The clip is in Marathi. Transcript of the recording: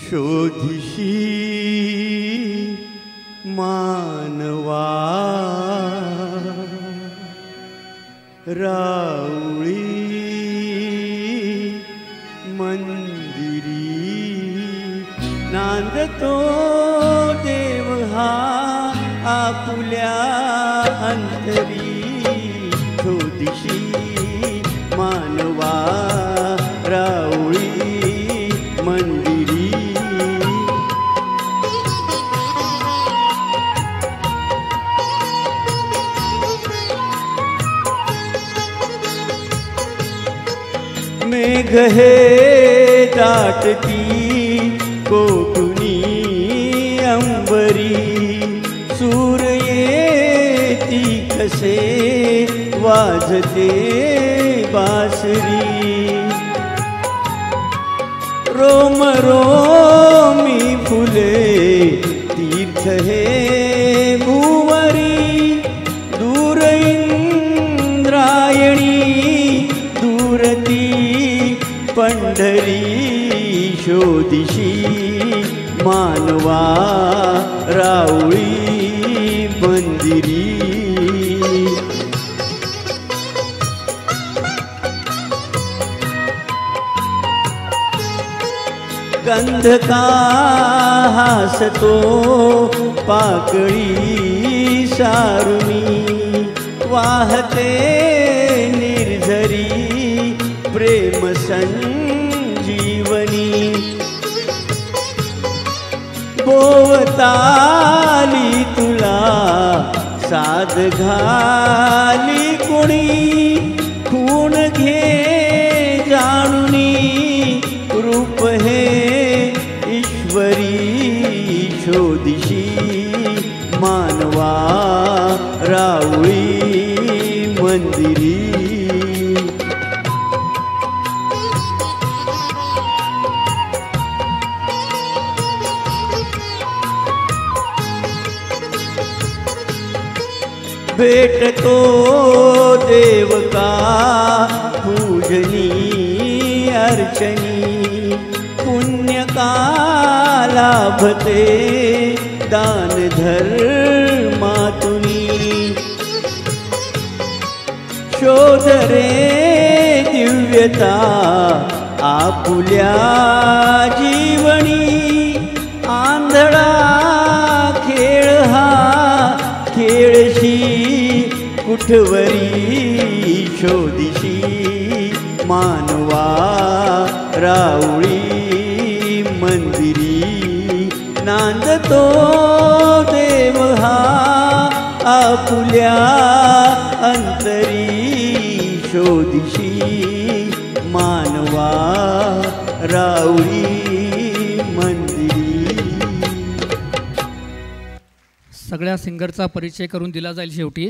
शोधिशी मानवा राऊळी मंदिरी नांदतो देव हा आपुल्या अंतरी शोधिशी मानवा राऊळी मंदिरी मेघ हे दाटती कोकुनी अंबरी सूर येती कसे वाजते बासरी रोम रोमी फुले तीर्थ हे भुवरी दूर इंद्रायणी दूरती पंढरी शोधिशी मानवा राऊळी मंदिरी गंध का हासतो पाकळी सारुणी वाहते निर्झरी प्रेम संजीवनी बोवताली तुला साध घाली कुणी खूण घे जाणुनी रूप हे ईश्वरी शोधिशी मानवा राऊळी मंदिरी भेटतो देव का पूजनी अर्चनी पुण्य का लाभते दान धर्मातुनी शोध रे दिव्यता आपुल्या जीवनी आंधळा खेळ हा खेळशी कुठवरी शोधिशी मानवा राऊळी मंदिरी नांदतो देव हा आपुल्या अंतरी शोधिशी मानवा राऊळी मंदिरी. सगळ्या सिंगरचा परिचय करून दिला जाईल शेवटी.